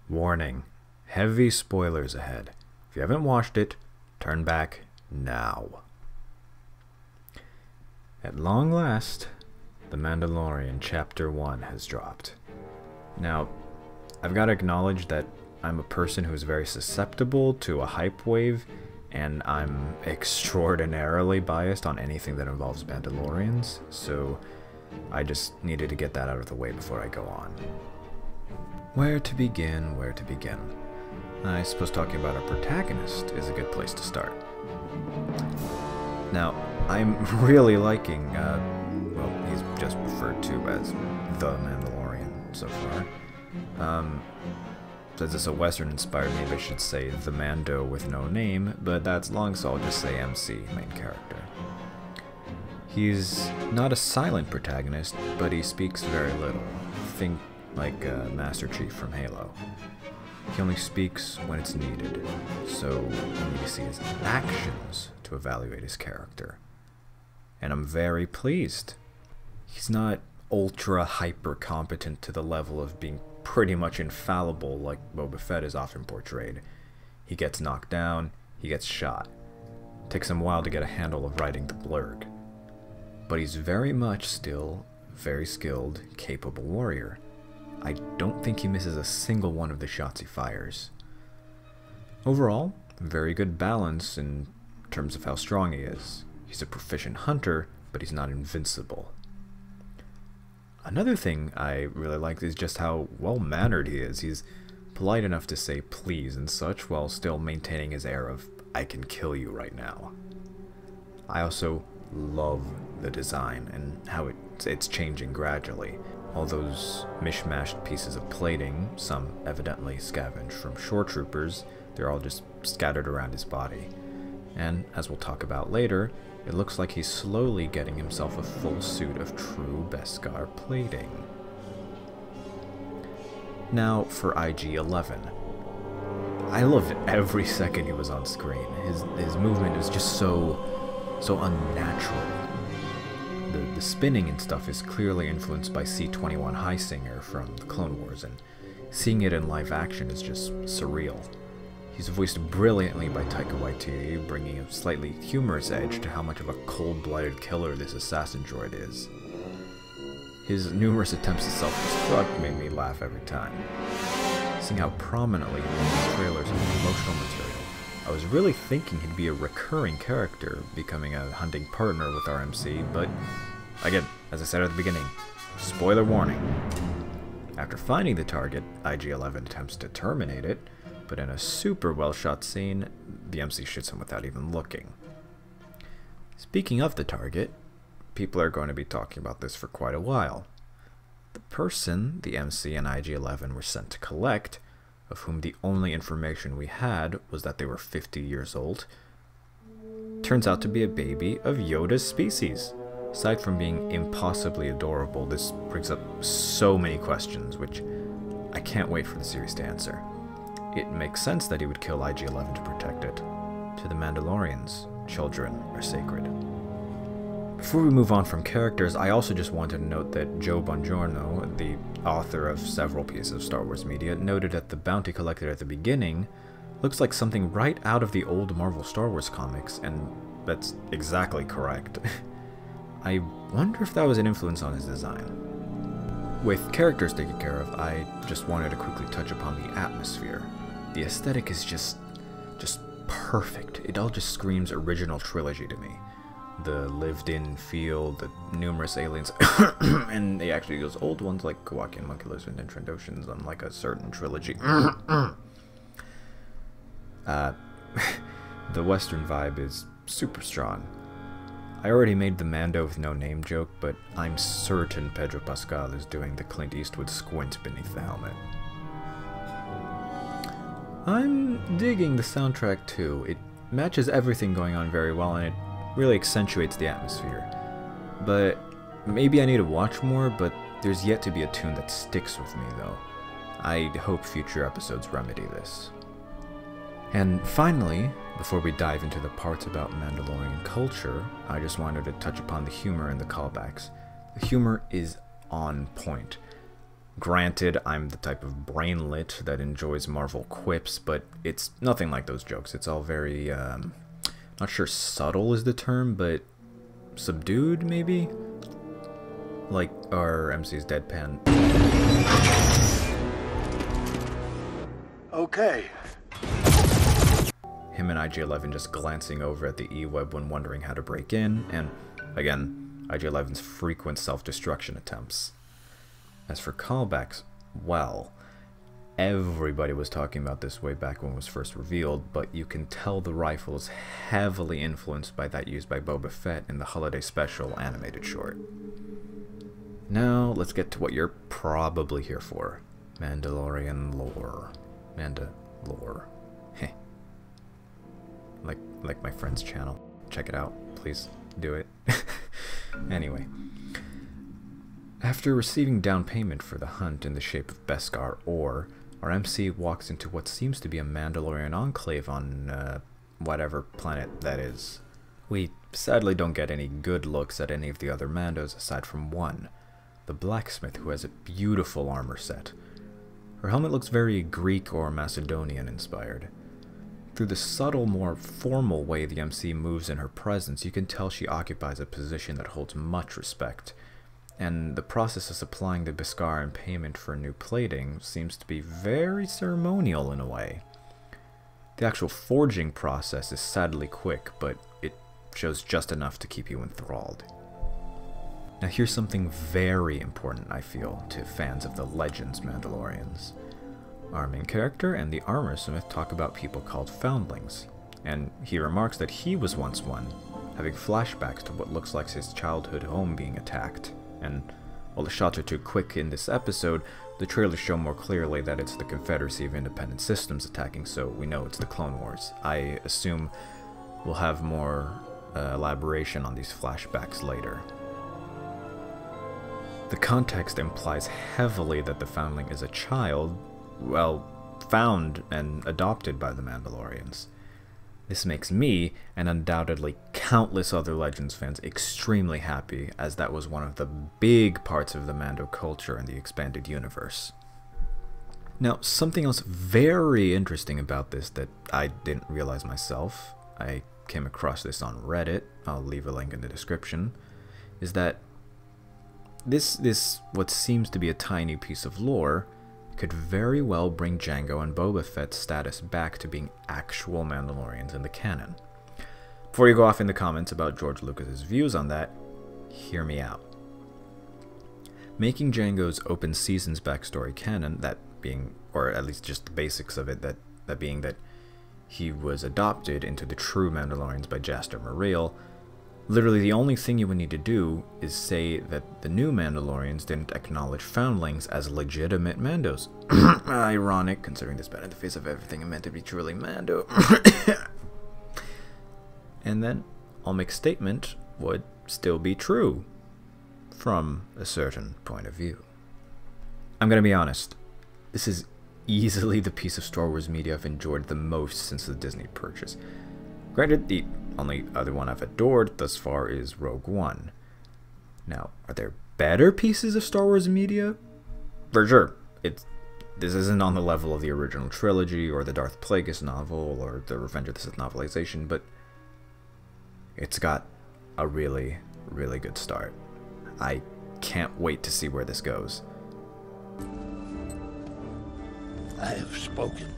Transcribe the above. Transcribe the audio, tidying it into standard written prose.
Warning, heavy spoilers ahead. If you haven't watched it, turn back now. At long last, The Mandalorian Chapter 1 has dropped. Now, I've got to acknowledge that I'm a person who's very susceptible to a hype wave, and I'm extraordinarily biased on anything that involves Mandalorians, so I just needed to get that out of the way before I go on. Where to begin, where to begin? I suppose talking about our protagonist is a good place to start. Now, I'm really liking, well, he's just referred to as the Mandalorian so far. Since it's a Western-inspired, maybe I should say the Mando with no name, but that's long, so I'll just say MC, main character. He's not a silent protagonist, but he speaks very little. Think like Master Chief from Halo. He only speaks when it's needed, so we need to see his actions to evaluate his character. And I'm very pleased. He's not ultra hyper competent to the level of being pretty much infallible like Boba Fett is often portrayed. He gets knocked down, he gets shot. It takes him a while to get a handle of riding the blurg. But he's very much still very skilled, capable warrior. I don't think he misses a single one of the shots he fires. Overall, very good balance in terms of how strong he is. He's a proficient hunter, but he's not invincible. Another thing I really like is just how well-mannered he is. He's polite enough to say please and such while still maintaining his air of, I can kill you right now. I also love the design and how it's changing gradually. All those mishmashed pieces of plating, some evidently scavenged from shore troopers, they're all just scattered around his body. And, as we'll talk about later, it looks like he's slowly getting himself a full suit of true Beskar plating. Now for IG-11. I loved every second he was on screen. His movement is just so unnatural. The spinning and stuff is clearly influenced by C-21 Highsinger from the Clone Wars, and seeing it in live action is just surreal. He's voiced brilliantly by Taika Waititi, bringing a slightly humorous edge to how much of a cold-blooded killer this assassin droid is. His numerous attempts to self-destruct made me laugh every time. Seeing how prominently he was in trailers and promotional material, I was really thinking he'd be a recurring character, becoming a hunting partner with our MC, but again, as I said at the beginning, spoiler warning. After finding the target, IG-11 attempts to terminate it, but in a super well-shot scene, the MC shoots him without even looking. Speaking of the target, people are going to be talking about this for quite a while. The person the MC and IG-11 were sent to collect, of whom the only information we had was that they were 50 years old, turns out to be a baby of Yoda's species. Aside from being impossibly adorable, this brings up so many questions, which I can't wait for the series to answer. It makes sense that he would kill IG-11 to protect it. To the Mandalorians, children are sacred. Before we move on from characters, I also just wanted to note that Joe Bongiorno, the author of several pieces of Star Wars media, noted that the bounty collector at the beginning looks like something right out of the old Marvel Star Wars comics, and that's exactly correct. I wonder if that was an influence on his design. With characters taken care of, I just wanted to quickly touch upon the atmosphere. The aesthetic is just perfect. It all just screams original trilogy to me. The lived-in feel, the numerous aliens, and they actually those old ones like Kowakian Monculus and Trendoshans, unlike a certain trilogy. The Western vibe is super strong. I already made the Mando with no name joke, but I'm certain Pedro Pascal is doing the Clint Eastwood squint beneath the helmet. I'm digging the soundtrack too. It matches everything going on very well, and it really accentuates the atmosphere. But maybe I need to watch more, but there's yet to be a tune that sticks with me though. I hope future episodes remedy this. And finally, before we dive into the parts about Mandalorian culture, I just wanted to touch upon the humor and the callbacks. The humor is on point. Granted, I'm the type of brainlet that enjoys Marvel quips, but it's nothing like those jokes. It's all very, not sure subtle is the term, but subdued, maybe? Like our MC's deadpan. Okay. Him and IG-11 just glancing over at the E-Web when wondering how to break in, and, again, IG-11's frequent self-destruction attempts. As for callbacks, well, everybody was talking about this way back when it was first revealed, but you can tell the rifle is heavily influenced by that used by Boba Fett in the Holiday Special animated short. Now, let's get to what you're probably here for. Mandalorian lore. Manda-LORE. Heh. Like my friend's channel. Check it out. Please do it. Anyway. After receiving down payment for the hunt in the shape of Beskar ore, our MC walks into what seems to be a Mandalorian enclave on, whatever planet that is. We sadly don't get any good looks at any of the other Mandos aside from one, the blacksmith, who has a beautiful armor set. Her helmet looks very Greek or Macedonian inspired. Through the subtle, more formal way the MC moves in her presence, you can tell she occupies a position that holds much respect, and the process of supplying the Beskar in payment for new plating seems to be very ceremonial in a way. The actual forging process is sadly quick, but it shows just enough to keep you enthralled. Now here's something very important, I feel, to fans of the Legends Mandalorians. Our main character and the Armorsmith talk about people called Foundlings, and he remarks that he was once one, having flashbacks to what looks like his childhood home being attacked. And while the shots are too quick in this episode, the trailers show more clearly that it's the Confederacy of Independent Systems attacking, so we know it's the Clone Wars. I assume we'll have more elaboration on these flashbacks later. The context implies heavily that the Foundling is a child, well, found and adopted by the Mandalorians. This makes me, and undoubtedly countless other Legends fans, extremely happy, as that was one of the big parts of the Mando culture in the expanded universe. Now, something else very interesting about this that I didn't realize myself, I came across this on Reddit, I'll leave a link in the description, is that this what seems to be a tiny piece of lore could very well bring Jango and Boba Fett's status back to being actual Mandalorians in the canon. Before you go off in the comments about George Lucas's views on that, hear me out. Making Jango's open seasons backstory canon, that being, or at least just the basics of it, that being that he was adopted into the true Mandalorians by Jaster Muriel, literally the only thing you would need to do is say that the new Mandalorians didn't acknowledge Foundlings as legitimate Mandos. Ironic, considering this bad in the face of everything and meant to be truly Mando. And then, Olmec's statement would still be true, from a certain point of view. I'm gonna be honest, this is easily the piece of Star Wars media I've enjoyed the most since the Disney purchase. Granted, the only other one I've adored thus far is Rogue One. Now, are there better pieces of Star Wars media? For sure. This isn't on the level of the original trilogy, or the Darth Plagueis novel, or the Revenge of the Sith novelization, but it's got a really, really good start. I can't wait to see where this goes. I have spoken.